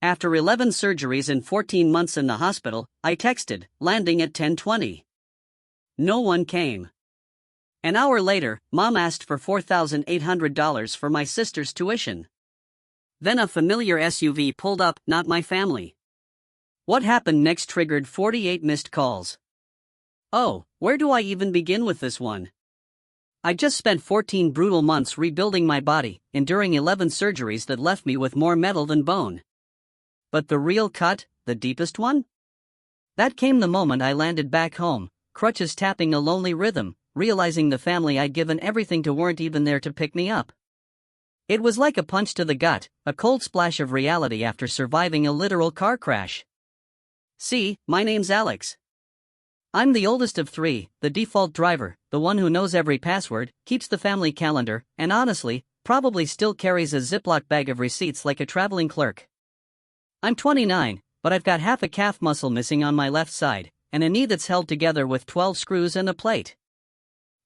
After 11 surgeries and 14 months in the hospital, I texted, landing at 10:20. No one came. An hour later, Mom asked for $4,800 for my sister's tuition. Then a familiar SUV pulled up, not my family. What happened next triggered 48 missed calls. Oh, where do I even begin with this one? I just spent 14 brutal months rebuilding my body, enduring 11 surgeries that left me with more metal than bone. But the real cut, the deepest one? That came the moment I landed back home, crutches tapping a lonely rhythm, realizing the family I'd given everything to weren't even there to pick me up. It was like a punch to the gut, a cold splash of reality after surviving a literal car crash. See, my name's Alex. I'm the oldest of three, the default driver, the one who knows every password, keeps the family calendar, and honestly, probably still carries a Ziploc bag of receipts like a traveling clerk. I'm 29, but I've got half a calf muscle missing on my left side, and a knee that's held together with 12 screws and a plate.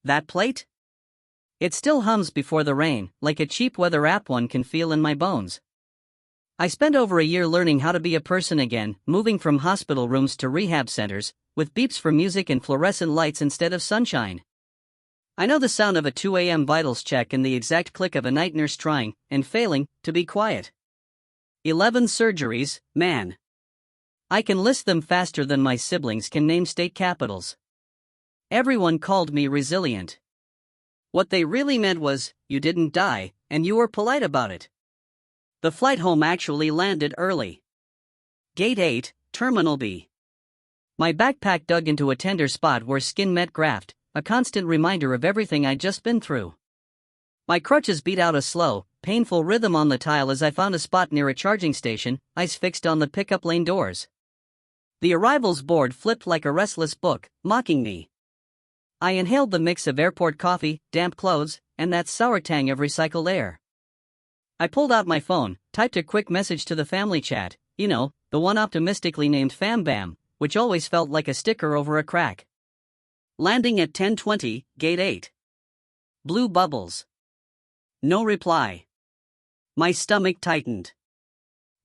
That plate? It still hums before the rain, like a cheap weather app one can feel in my bones. I spent over a year learning how to be a person again, moving from hospital rooms to rehab centers, with beeps for music and fluorescent lights instead of sunshine. I know the sound of a 2 a.m. vitals check and the exact click of a night nurse trying, and failing, to be quiet. 11 surgeries, man. I can list them faster than my siblings can name state capitals. Everyone called me resilient. What they really meant was, you didn't die, and you were polite about it. The flight home actually landed early. Gate 8, Terminal B. My backpack dug into a tender spot where skin met graft, a constant reminder of everything I'd just been through. My crutches beat out a slow, painful rhythm on the tile as I found a spot near a charging station, eyes fixed on the pickup lane doors. The arrivals board flipped like a restless book, mocking me. I inhaled the mix of airport coffee, damp clothes, and that sour tang of recycled air. I pulled out my phone, typed a quick message to the family chat, the one optimistically named Fam Bam, which always felt like a sticker over a crack. Landing at 10:20, Gate 8. Blue bubbles. No reply. My stomach tightened.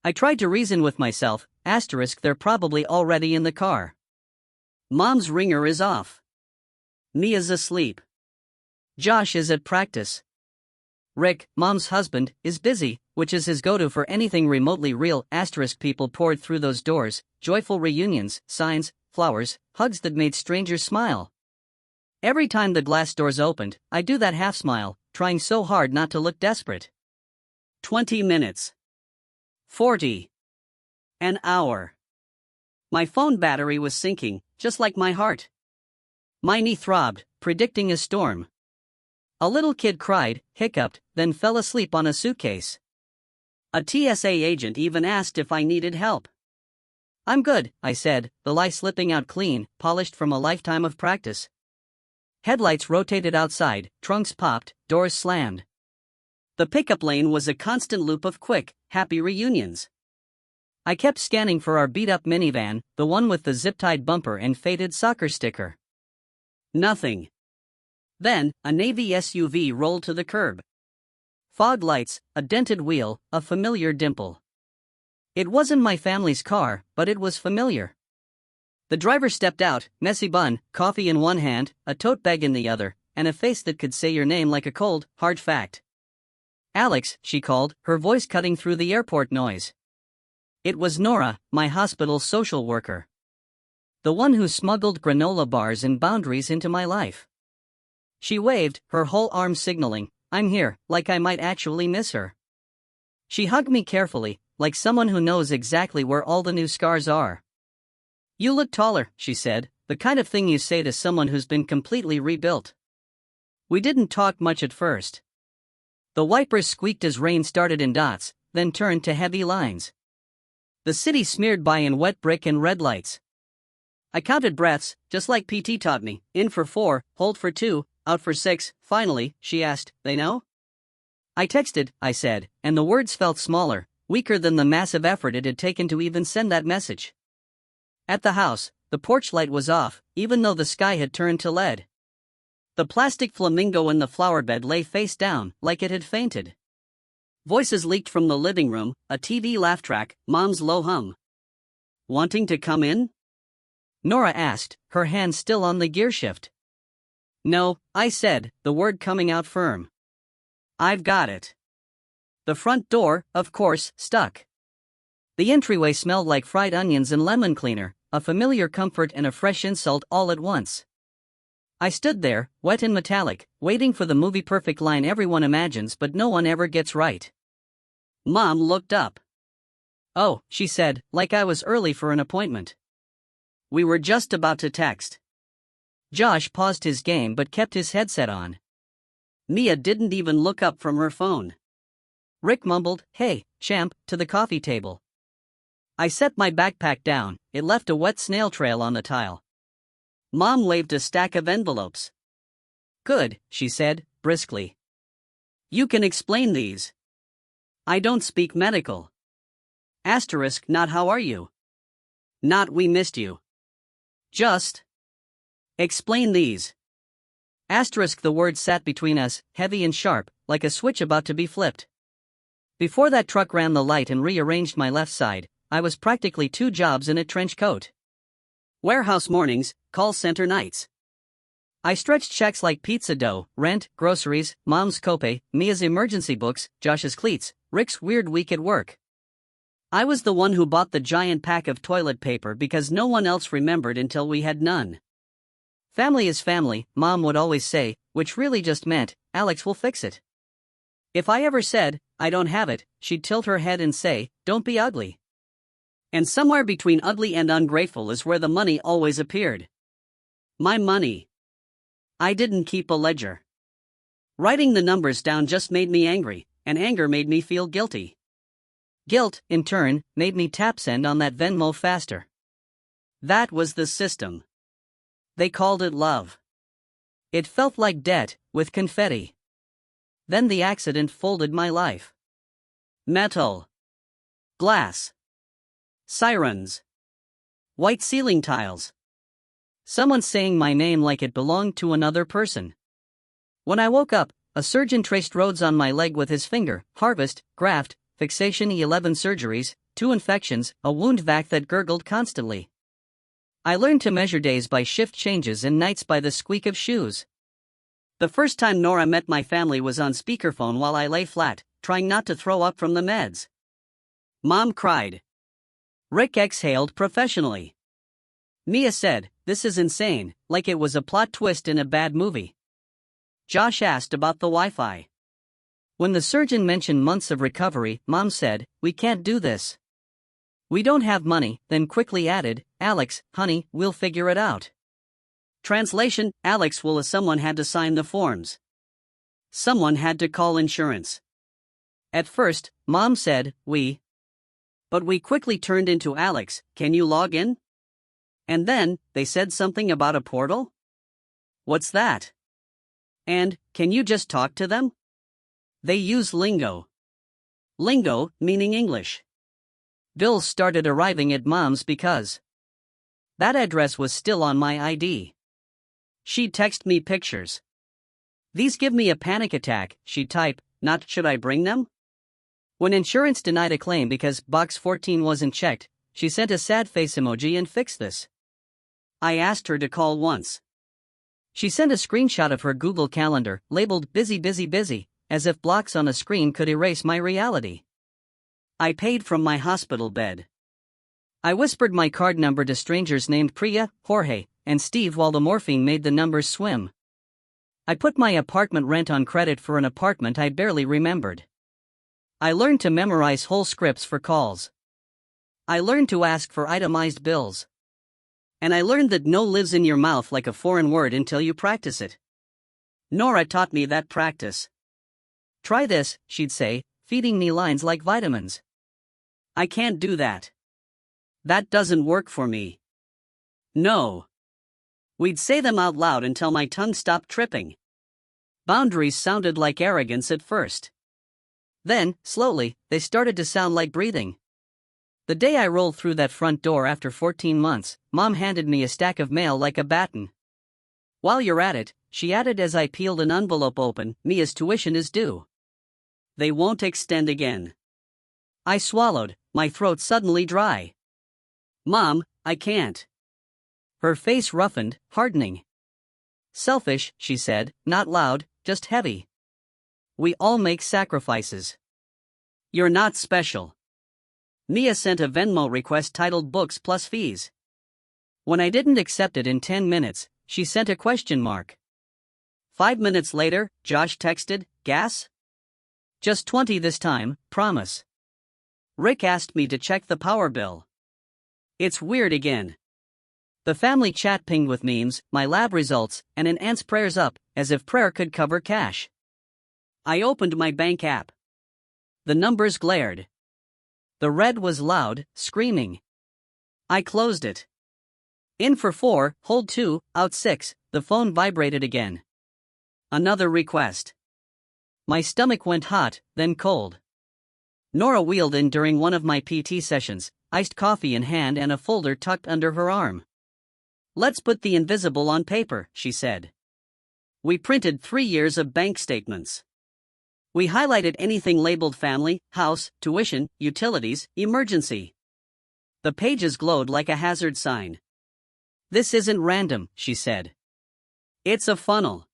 I tried to reason with myself, they're probably already in the car. Mom's ringer is off. Mia's asleep. Josh is at practice. Rick, Mom's husband, is busy, which is his go-to for anything remotely real. People poured through those doors, joyful reunions, signs, flowers, hugs that made strangers smile. Every time the glass doors opened, I do that half smile, trying so hard not to look desperate. 20 minutes. 40. An hour. My phone battery was sinking, just like my heart. My knee throbbed, predicting a storm. A little kid cried, hiccuped, then fell asleep on a suitcase. A TSA agent even asked if I needed help. I'm good, I said, the lie slipping out clean, polished from a lifetime of practice. Headlights rotated outside, trunks popped, doors slammed. The pickup lane was a constant loop of quick, happy reunions. I kept scanning for our beat-up minivan, the one with the zip-tied bumper and faded soccer sticker. Nothing. Then, a navy SUV rolled to the curb. Fog lights, a dented wheel, a familiar dimple. It wasn't my family's car, but it was familiar. The driver stepped out, messy bun, coffee in one hand, a tote bag in the other, and a face that could say your name like a cold, hard fact. Alex, she called, her voice cutting through the airport noise. It was Nora, my hospital social worker. The one who smuggled granola bars and boundaries into my life. She waved, her whole arm signaling, I'm here, like I might actually miss her. She hugged me carefully, like someone who knows exactly where all the new scars are. You look taller, she said, the kind of thing you say to someone who's been completely rebuilt. We didn't talk much at first. The wipers squeaked as rain started in dots, then turned to heavy lines. The city smeared by in wet brick and red lights. I counted breaths, just like PT taught me, in for 4, hold for 2, out for 6, finally, she asked, they know? I texted, I said, and the words felt smaller, weaker than the massive effort it had taken to even send that message. At the house, the porch light was off, even though the sky had turned to lead. The plastic flamingo in the flower bed lay face down, like it had fainted. Voices leaked from the living room, a TV laugh track, Mom's low hum. "Wanting to come in?" Nora asked, her hand still on the gear shift. "No," I said, the word coming out firm. "I've got it." The front door, of course, stuck. The entryway smelled like fried onions and lemon cleaner, a familiar comfort and a fresh insult all at once. I stood there, wet and metallic, waiting for the movie-perfect line everyone imagines but no one ever gets right. Mom looked up. "Oh," she said, like I was early for an appointment. "We were just about to text." Josh paused his game but kept his headset on. Mia didn't even look up from her phone. Rick mumbled, "Hey, champ," to the coffee table. I set my backpack down, it left a wet snail trail on the tile. Mom waved a stack of envelopes. "Good," she said, briskly. "You can explain these." "I don't speak medical." Asterisk not how are you. Not we missed you. Just explain these. Asterisk the word sat between us, heavy and sharp, like a switch about to be flipped. Before that truck ran the light and rearranged my left side, I was practically 2 jobs in a trench coat. Warehouse mornings, call center nights. I stretched checks like pizza dough, rent, groceries, Mom's copay, Mia's emergency books, Josh's cleats, Rick's weird week at work. I was the one who bought the giant pack of toilet paper because no one else remembered until we had none. Family is family, Mom would always say, which really just meant, Alex will fix it. If I ever said, I don't have it, she'd tilt her head and say, don't be ugly. And somewhere between ugly and ungrateful is where the money always appeared. My money. I didn't keep a ledger. Writing the numbers down just made me angry, and anger made me feel guilty. Guilt, in turn, made me tap send on that Venmo faster. That was the system. They called it love. It felt like debt, with confetti. Then the accident folded my life. Metal. Glass. Sirens. White ceiling tiles. Someone saying my name like it belonged to another person. When I woke up, a surgeon traced roads on my leg with his finger, harvest, graft, fixation 11 surgeries, 2 infections, a wound vac that gurgled constantly. I learned to measure days by shift changes and nights by the squeak of shoes. The first time Nora met my family was on speakerphone while I lay flat, trying not to throw up from the meds. Mom cried. Rick exhaled professionally. Mia said, "This is insane," like it was a plot twist in a bad movie. Josh asked about the Wi-Fi. When the surgeon mentioned months of recovery, Mom said, "We can't do this. We don't have money," then quickly added, "Alex, honey, we'll figure it out." Translation, Alex will someone had to sign the forms. Someone had to call insurance. At first, Mom said, we. But we quickly turned into Alex, can you log in? And then, they said something about a portal? What's that? And, can you just talk to them? They use lingo. Lingo, meaning English. Bills started arriving at Mom's because that address was still on my ID. She'd text me pictures. These give me a panic attack, she'd type, not should I bring them? When insurance denied a claim because box 14 wasn't checked, she sent a sad face emoji and fixed this. I asked her to call once. She sent a screenshot of her Google Calendar, labeled busy busy busy, as if blocks on a screen could erase my reality. I paid from my hospital bed. I whispered my card number to strangers named Priya, Jorge, and Steve while the morphine made the numbers swim. I put my apartment rent on credit for an apartment I barely remembered. I learned to memorize whole scripts for calls. I learned to ask for itemized bills. And I learned that no lives in your mouth like a foreign word until you practice it. Nora taught me that practice. Try this, she'd say, feeding me lines like vitamins. I can't do that. That doesn't work for me. No. We'd say them out loud until my tongue stopped tripping. Boundaries sounded like arrogance at first. Then, slowly, they started to sound like breathing. The day I rolled through that front door after 14 months, Mom handed me a stack of mail like a baton. While you're at it, she added as I peeled an envelope open, Mia's tuition is due. They won't extend again. I swallowed, my throat suddenly dry. Mom, I can't. Her face roughened, hardening. Selfish, she said, not loud, just heavy. We all make sacrifices. You're not special. Mia sent a Venmo request titled Books Plus Fees. When I didn't accept it in 10 minutes, she sent a question mark. 5 minutes later, Josh texted, gas? Just 20 this time, promise. Rick asked me to check the power bill. It's weird again. The family chat pinged with memes, my lab results, and an aunt's prayers up, as if prayer could cover cash. I opened my bank app. The numbers glared. The red was loud, screaming. I closed it. In for 4, hold 2, out 6, the phone vibrated again. Another request. My stomach went hot, then cold. Nora wheeled in during one of my PT sessions, iced coffee in hand and a folder tucked under her arm. Let's put the invisible on paper, she said. We printed 3 years of bank statements. We highlighted anything labeled family, house, tuition, utilities, emergency. The pages glowed like a hazard sign. This isn't random, she said. It's a funnel.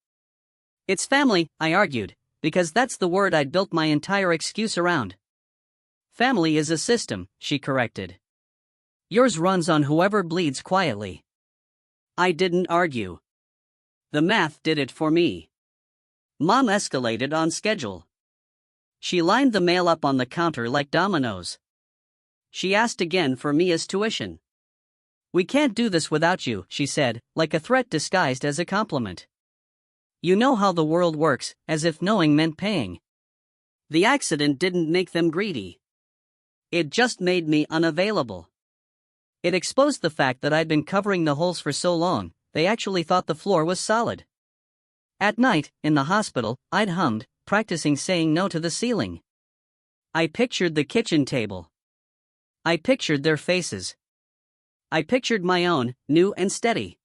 It's family, I argued, because that's the word I'd built my entire excuse around. Family is a system, she corrected. Yours runs on whoever bleeds quietly. I didn't argue. The math did it for me. Mom escalated on schedule. She lined the mail up on the counter like dominoes. She asked again for Mia's tuition. We can't do this without you, she said, like a threat disguised as a compliment. You know how the world works, as if knowing meant paying. The accident didn't make them greedy. It just made me unavailable. It exposed the fact that I'd been covering the holes for so long, they actually thought the floor was solid. At night, in the hospital, I'd hummed, practicing saying no to the ceiling. I pictured the kitchen table. I pictured their faces. I pictured my own, new and steady.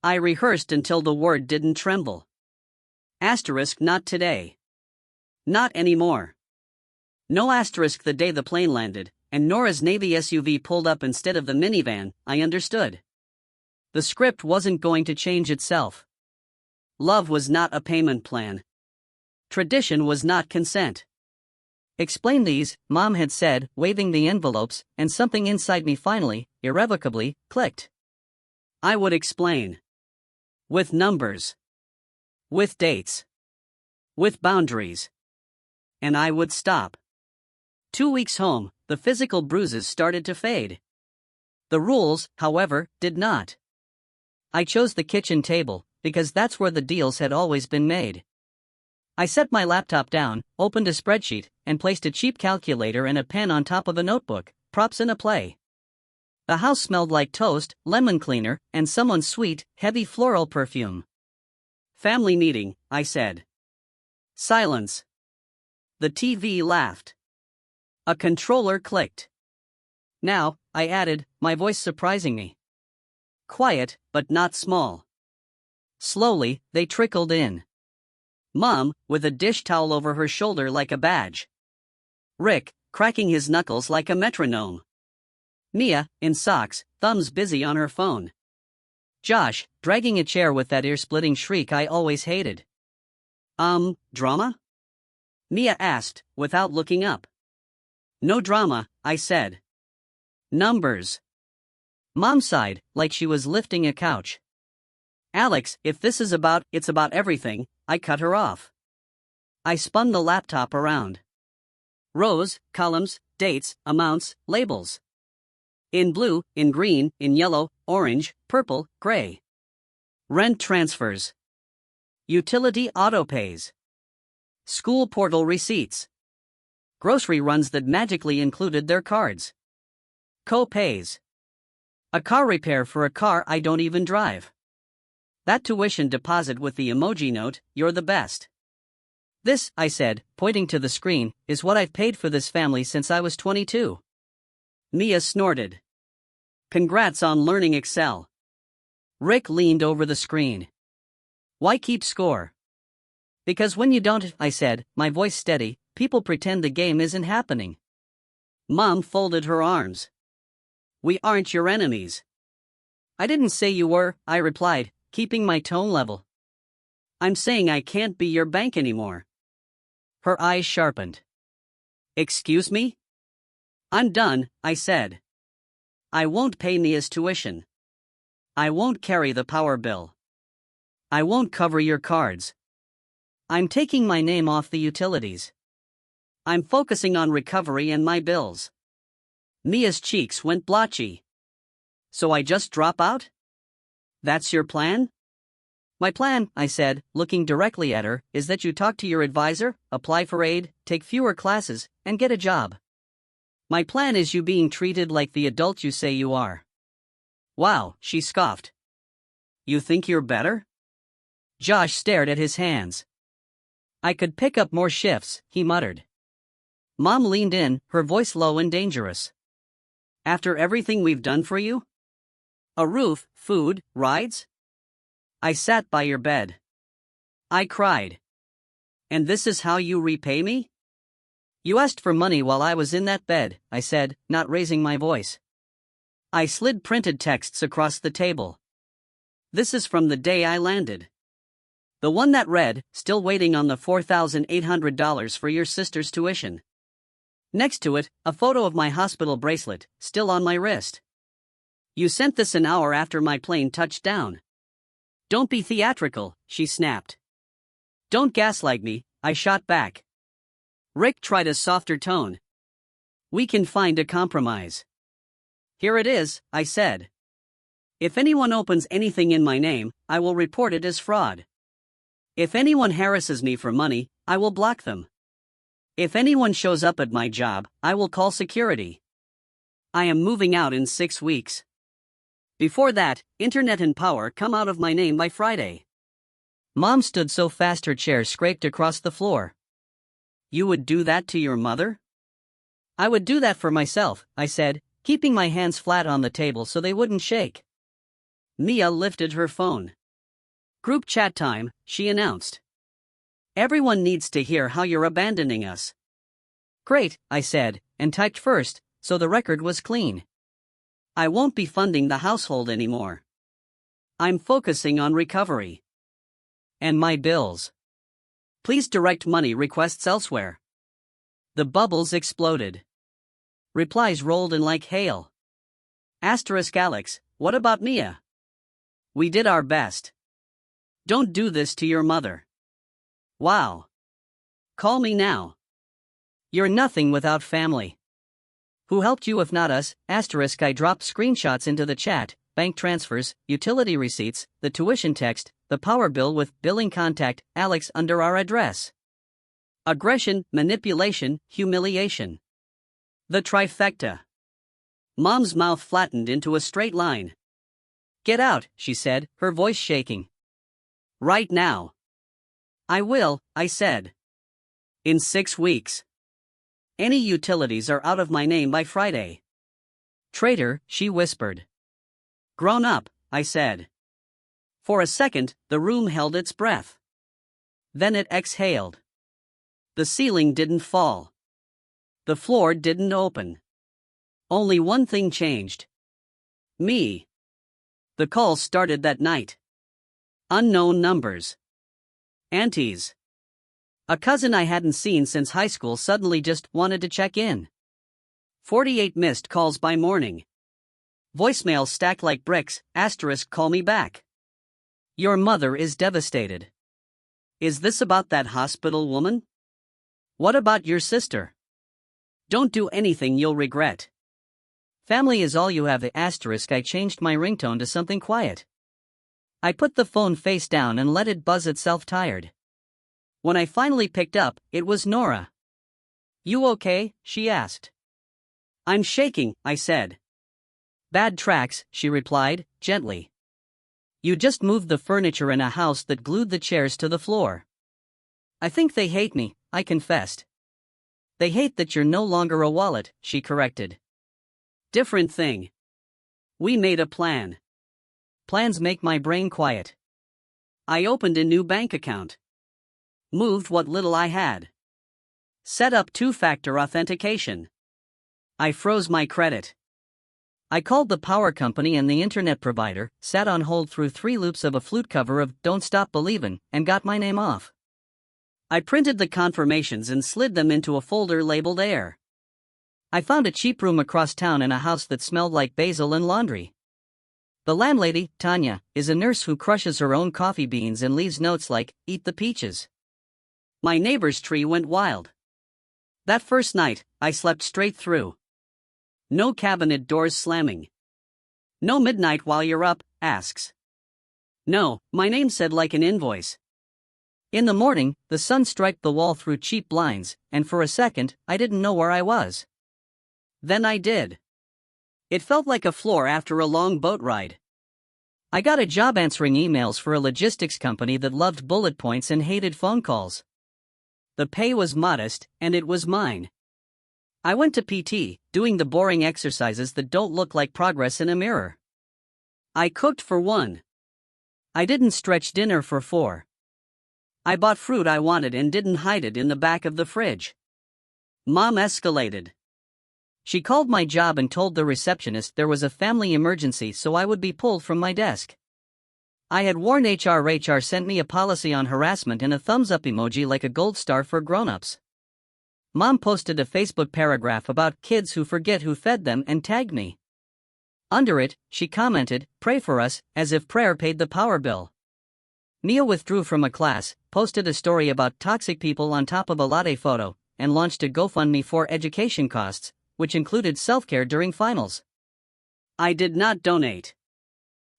I rehearsed until the word didn't tremble. Asterisk not today. Not anymore. No asterisk the day the plane landed, and Nora's Navy SUV pulled up instead of the minivan, I understood. The script wasn't going to change itself. Love was not a payment plan. Tradition was not consent. Explain these, Mom had said, waving the envelopes, and something inside me finally, irrevocably, clicked. I would explain. With numbers. With dates. With boundaries. And I would stop. 2 weeks home, the physical bruises started to fade. The rules, however, did not. I chose the kitchen table, because that's where the deals had always been made. I set my laptop down, opened a spreadsheet, and placed a cheap calculator and a pen on top of a notebook, props in a play. The house smelled like toast, lemon cleaner, and someone's sweet, heavy floral perfume. Family meeting, I said. Silence. The TV laughed. A controller clicked. Now, I added, my voice surprising me. Quiet, but not small. Slowly, they trickled in. Mom, with a dish towel over her shoulder like a badge. Rick, cracking his knuckles like a metronome. Mia, in socks, thumbs busy on her phone. Josh, dragging a chair with that ear-splitting shriek I always hated. Drama? Mia asked, without looking up. No drama, I said. Numbers. Mom sighed, like she was lifting a couch. Alex, if this is about, it's about everything, I cut her off. I spun the laptop around. Rows, columns, dates, amounts, labels. In blue, in green, in yellow, orange, purple, gray. Rent transfers. Utility autopays. School portal receipts. Grocery runs that magically included their cards. Co-pays. A car repair for a car I don't even drive. That tuition deposit with the emoji note, you're the best. This, I said, pointing to the screen, is what I've paid for this family since I was 22. Mia snorted. Congrats on learning Excel. Rick leaned over the screen. Why keep score? Because when you don't, I said, my voice steady, people pretend the game isn't happening. Mom folded her arms. We aren't your enemies. I didn't say you were, I replied, keeping my tone level. I'm saying I can't be your bank anymore. Her eyes sharpened. Excuse me? I'm done, I said. I won't pay Nia's tuition. I won't carry the power bill. I won't cover your cards. I'm taking my name off the utilities. I'm focusing on recovery and my bills. Mia's cheeks went blotchy. So I just drop out? That's your plan? My plan, I said, looking directly at her, is that you talk to your advisor, apply for aid, take fewer classes, and get a job. My plan is you being treated like the adult you say you are. Wow, she scoffed. You think you're better? Josh stared at his hands. I could pick up more shifts, he muttered. Mom leaned in, her voice low and dangerous. After everything we've done for you? A roof, food, rides? I sat by your bed. I cried. And this is how you repay me? You asked for money while I was in that bed, I said, not raising my voice. I slid printed texts across the table. This is from the day I landed. The one that read, still waiting on the $4,800 for your sister's tuition. Next to it, a photo of my hospital bracelet, still on my wrist. You sent this an hour after my plane touched down. Don't be theatrical, she snapped. Don't gaslight me, I shot back. Rick tried a softer tone. We can find a compromise. Here it is, I said. If anyone opens anything in my name, I will report it as fraud. If anyone harasses me for money, I will block them. If anyone shows up at my job, I will call security. I am moving out in 6 weeks. Before that, internet and power come out of my name by Friday. Mom stood so fast her chair scraped across the floor. You would do that to your mother? I would do that for myself, I said, keeping my hands flat on the table so they wouldn't shake. Mia lifted her phone. Group chat time, she announced. Everyone needs to hear how you're abandoning us. Great, I said, and typed first, so the record was clean. I won't be funding the household anymore. I'm focusing on recovery. And my bills. Please direct money requests elsewhere. The bubbles exploded. Replies rolled in like hail. Asterisk Alex, what about Mia? We did our best. Don't do this to your mother. Wow. Call me now. You're nothing without family. Who helped you if not us? Asterisk I dropped screenshots into the chat, bank transfers, utility receipts, the tuition text, the power bill with billing contact, Alex under our address. Aggression, manipulation, humiliation. The trifecta. Mom's mouth flattened into a straight line. Get out, she said, her voice shaking. Right now. I will, I said. In 6 weeks. Any utilities are out of my name by Friday. Traitor, she whispered. Grown up, I said. For a second, the room held its breath. Then it exhaled. The ceiling didn't fall. The floor didn't open. Only one thing changed. Me. The calls started that night. Unknown numbers. Aunties. A cousin I hadn't seen since high school suddenly just wanted to check in. 48 missed calls by morning. Voicemails stacked like bricks, asterisk call me back. Your mother is devastated. Is this about that hospital woman? What about your sister? Don't do anything you'll regret. Family is all you have. Asterisk I changed my ringtone to something quiet. I put the phone face down and let it buzz itself tired. When I finally picked up, it was Nora. You okay? She asked. I'm shaking, I said. Bad tracks, she replied, gently. You just moved the furniture in a house that glued the chairs to the floor. I think they hate me, I confessed. They hate that you're no longer a wallet, she corrected. Different thing. We made a plan. Plans make my brain quiet. I opened a new bank account. Moved what little I had. Set up two-factor authentication. I froze my credit. I called the power company and the internet provider, sat on hold through 3 loops of a flute cover of Don't Stop Believin', and got my name off. I printed the confirmations and slid them into a folder labeled Air. I found a cheap room across town in a house that smelled like basil and laundry. The landlady, Tanya, is a nurse who crushes her own coffee beans and leaves notes like, "Eat the peaches." My neighbor's tree went wild. That first night, I slept straight through. No cabinet doors slamming. No midnight while you're up, asks. No, my name said like an invoice. In the morning, the sun striped the wall through cheap blinds, and for a second, I didn't know where I was. Then I did. It felt like a floor after a long boat ride. I got a job answering emails for a logistics company that loved bullet points and hated phone calls. The pay was modest, and it was mine. I went to PT, doing the boring exercises that don't look like progress in a mirror. I cooked for 1. I didn't stretch dinner for 4. I bought fruit I wanted and didn't hide it in the back of the fridge. Mom escalated. She called my job and told the receptionist there was a family emergency so I would be pulled from my desk. I had warned HR. HR sent me a policy on harassment and a thumbs-up emoji like a gold star for grown-ups. Mom posted a Facebook paragraph about kids who forget who fed them and tagged me. Under it, she commented, "Pray for us," as if prayer paid the power bill. Mia withdrew from a class, posted a story about toxic people on top of a latte photo, and launched a GoFundMe for education costs, which included self-care during finals. I did not donate.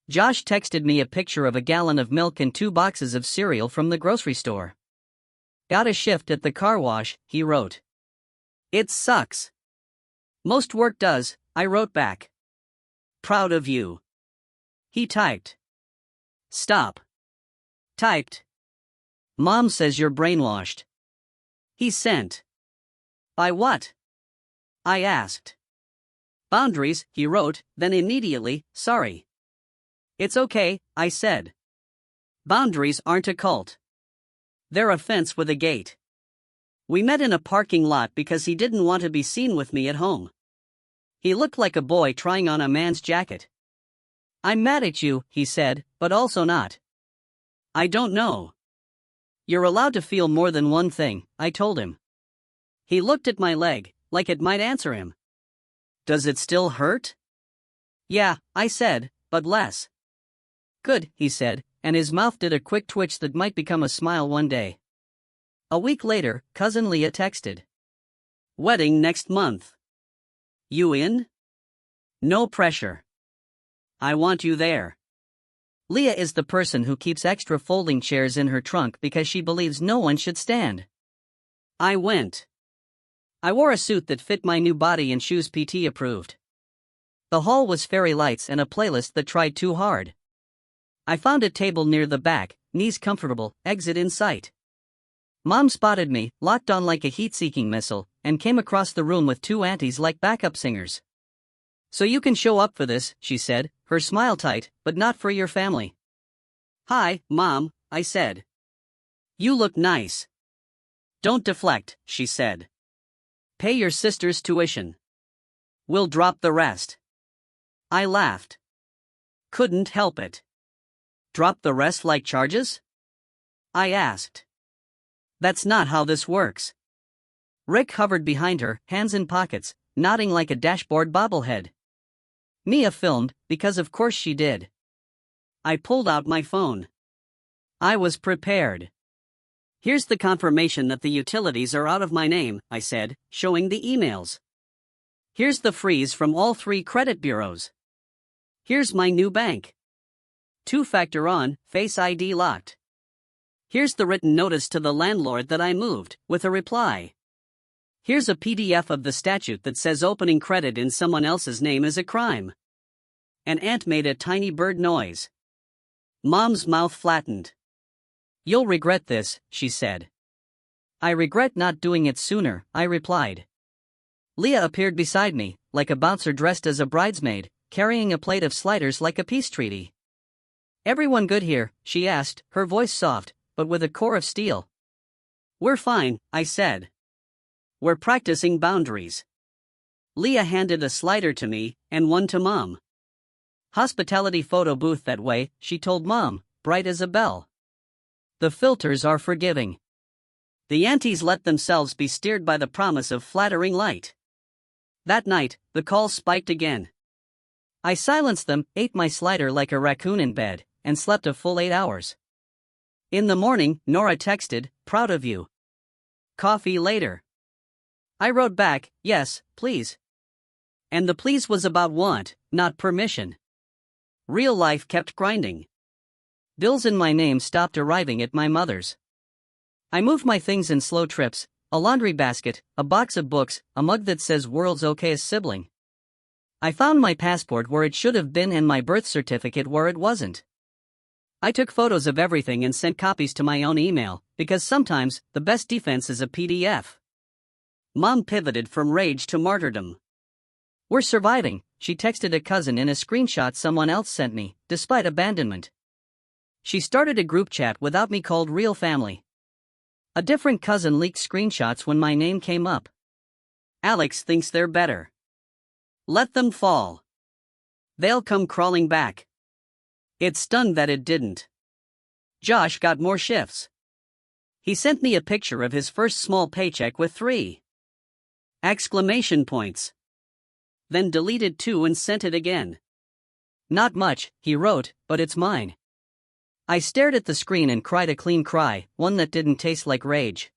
Josh texted me a picture of a gallon of milk and 2 boxes of cereal from the grocery store. Got a shift at the car wash, he wrote. It sucks. Most work does, I wrote back. Proud of you. He typed. Stop. Typed. Mom says you're brainwashed. He sent. By what? I asked. Boundaries, he wrote, then immediately, sorry. It's okay, I said. Boundaries aren't a cult. They're a fence with a gate. We met in a parking lot because he didn't want to be seen with me at home. He looked like a boy trying on a man's jacket. I'm mad at you, he said, but also not. I don't know. You're allowed to feel more than one thing, I told him. He looked at my leg, like it might answer him. Does it still hurt? Yeah, I said, but less. Good, he said, and his mouth did a quick twitch that might become a smile one day. A week later, cousin Leah texted. Wedding next month. You in? No pressure. I want you there. Leah is the person who keeps extra folding chairs in her trunk because she believes no one should stand. I went. I wore a suit that fit my new body and shoes PT approved. The hall was fairy lights and a playlist that tried too hard. I found a table near the back, knees comfortable, exit in sight. Mom spotted me, locked on like a heat-seeking missile, and came across the room with 2 aunties like backup singers. So you can show up for this, she said, her smile tight, but not for your family. Hi, Mom, I said. You look nice. Don't deflect, she said. Pay your sister's tuition. We'll drop the rest. I laughed. Couldn't help it. Drop the rest like charges? I asked. That's not how this works. Rick hovered behind her, hands in pockets, nodding like a dashboard bobblehead. Mia filmed, because of course she did. I pulled out my phone. I was prepared. Here's the confirmation that the utilities are out of my name, I said, showing the emails. Here's the freeze from all 3 credit bureaus. Here's my new bank. 2-factor on, Face ID locked. Here's the written notice to the landlord that I moved, with a reply. Here's a PDF of the statute that says opening credit in someone else's name is a crime. An ant made a tiny bird noise. Mom's mouth flattened. You'll regret this, she said. I regret not doing it sooner, I replied. Leah appeared beside me, like a bouncer dressed as a bridesmaid, carrying a plate of sliders like a peace treaty. Everyone good here, she asked, her voice soft, but with a core of steel. We're fine, I said. We're practicing boundaries. Leah handed a slider to me, and one to Mom. Hospitality photo booth that way, she told Mom, bright as a bell. The filters are forgiving. The aunties let themselves be steered by the promise of flattering light. That night, the calls spiked again. I silenced them, ate my slider like a raccoon in bed, and slept a full 8 hours. In the morning, Nora texted, "Proud of you. Coffee later." I wrote back, "Yes, please." And the please was about want, not permission. Real life kept grinding. Bills in my name stopped arriving at my mother's. I moved my things in slow trips, a laundry basket, a box of books, a mug that says "World's Okayest Sibling." I found my passport where it should have been and my birth certificate where it wasn't. I took photos of everything and sent copies to my own email, because sometimes, the best defense is a PDF. Mom pivoted from rage to martyrdom. "We're surviving," she texted a cousin in a screenshot someone else sent me, despite abandonment. She started a group chat without me called real family. A different cousin leaked screenshots when my name came up. Alex thinks they're better. Let them fall. They'll come crawling back. It's stunned that it didn't. Josh got more shifts. He sent me a picture of his first small paycheck with 3 exclamation points. Then deleted 2 and sent it again. "Not much," he wrote, "but it's mine." I stared at the screen and cried a clean cry, one that didn't taste like rage.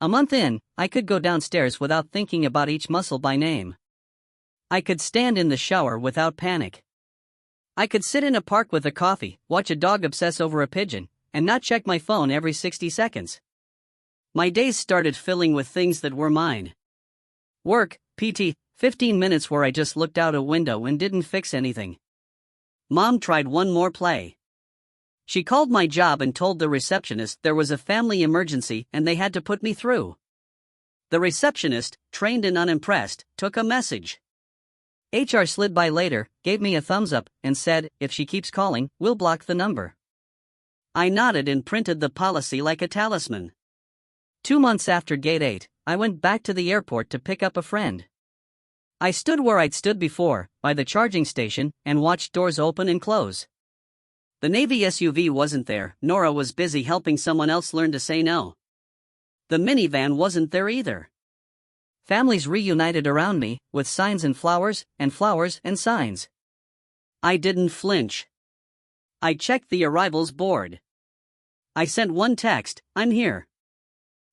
A month in, I could go downstairs without thinking about each muscle by name. I could stand in the shower without panic. I could sit in a park with a coffee, watch a dog obsess over a pigeon, and not check my phone every 60 seconds. My days started filling with things that were mine. Work, PT, 15 minutes where I just looked out a window and didn't fix anything. Mom tried one more play. She called my job and told the receptionist there was a family emergency and they had to put me through. The receptionist, trained and unimpressed, took a message. HR slid by later, gave me a thumbs up, and said, "If she keeps calling, we'll block the number." I nodded and printed the policy like a talisman. 2 months after Gate 8, I went back to the airport to pick up a friend. I stood where I'd stood before, by the charging station, and watched doors open and close. The Navy SUV wasn't there. Nora was busy helping someone else learn to say no. The minivan wasn't there either. Families reunited around me, with signs and flowers and signs. I didn't flinch. I checked the arrivals board. I sent one text, "I'm here."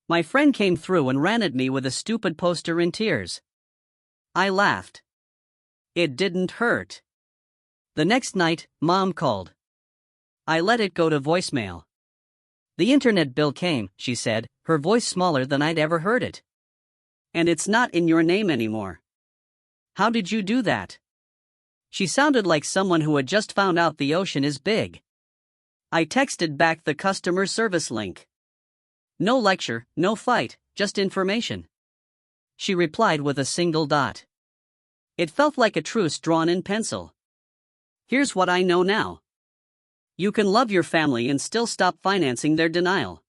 My friend came through and ran at me with a stupid poster in tears. I laughed. It didn't hurt. The next night, Mom called. I let it go to voicemail. "The internet bill came," she said, her voice smaller than I'd ever heard it. "And it's not in your name anymore. How did you do that?" She sounded like someone who had just found out the ocean is big. I texted back the customer service link. No lecture, no fight, just information. She replied with a single dot. It felt like a truce drawn in pencil. "Here's what I know now. You can love your family and still stop financing their denial.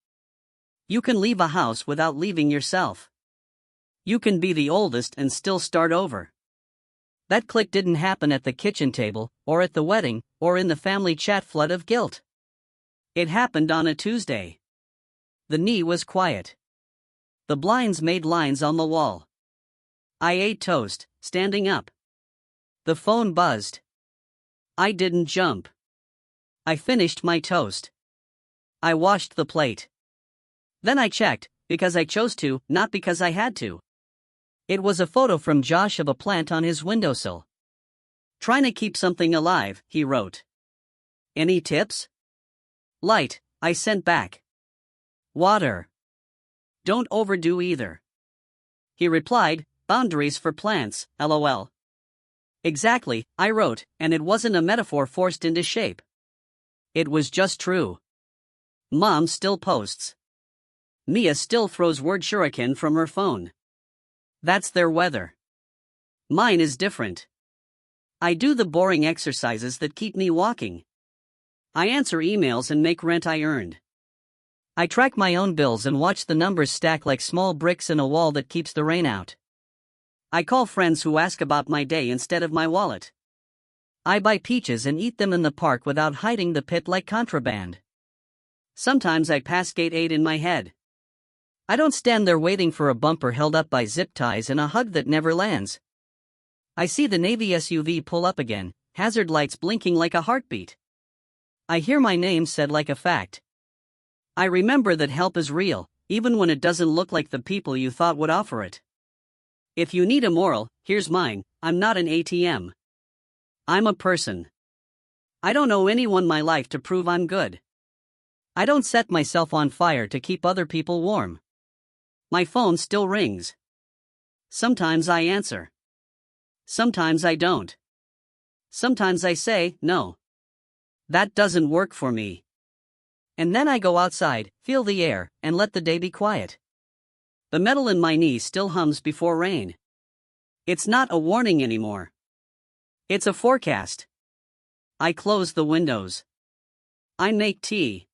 You can leave a house without leaving yourself. You can be the oldest and still start over." That click didn't happen at the kitchen table, or at the wedding, or in the family chat flood of guilt. It happened on a Tuesday. The knee was quiet. The blinds made lines on the wall. I ate toast, standing up. The phone buzzed. I didn't jump. I finished my toast. I washed the plate. Then I checked, because I chose to, not because I had to. It was a photo from Josh of a plant on his windowsill. "Trying to keep something alive," he wrote. "Any tips?" "Light," I sent back. "Water. Don't overdo either." He replied, "Boundaries for plants, LOL." Exactly, I wrote, and it wasn't a metaphor forced into shape. It was just true. Mom still posts. Mia still throws word shuriken from her phone. That's their weather. Mine is different. I do the boring exercises that keep me walking. I answer emails and make rent I earned. I track my own bills and watch the numbers stack like small bricks in a wall that keeps the rain out. I call friends who ask about my day instead of my wallet. I buy peaches and eat them in the park without hiding the pit like contraband. Sometimes I pass gate 8 in my head. I don't stand there waiting for a bumper held up by zip ties and a hug that never lands. I see the Navy SUV pull up again, hazard lights blinking like a heartbeat. I hear my name said like a fact. I remember that help is real, even when it doesn't look like the people you thought would offer it. If you need a moral, here's mine: I'm not an ATM. I'm a person. I don't owe anyone my life to prove I'm good. I don't set myself on fire to keep other people warm. My phone still rings. Sometimes I answer. Sometimes I don't. Sometimes I say, no. That doesn't work for me. And then I go outside, feel the air, and let the day be quiet. The metal in my knee still hums before rain. It's not a warning anymore. It's a forecast. I close the windows. I make tea.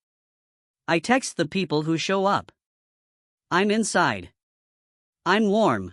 I text the people who show up. I'm inside. I'm warm.